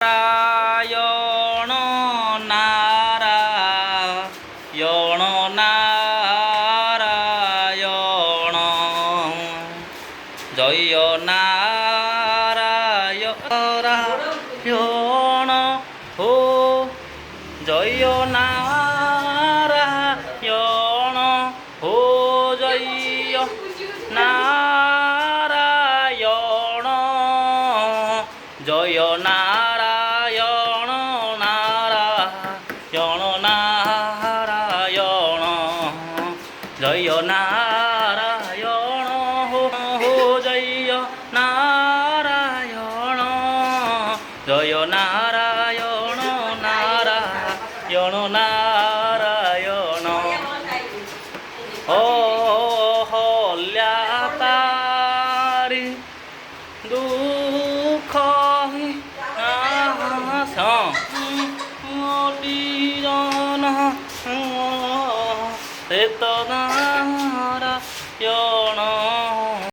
નારાયણ નારાયણ નારાયણ જય નારાયણ હો જય નારાયણ હો જય નારાયણ જય નારાયણ નારાયણ નારાયણ જય નારાયણ હો જય નારાયણ જય નારાયણ નારાયણ નારાયણ હોલ્યા તારી દુઃખ મોટી જન તે તો નારાયણ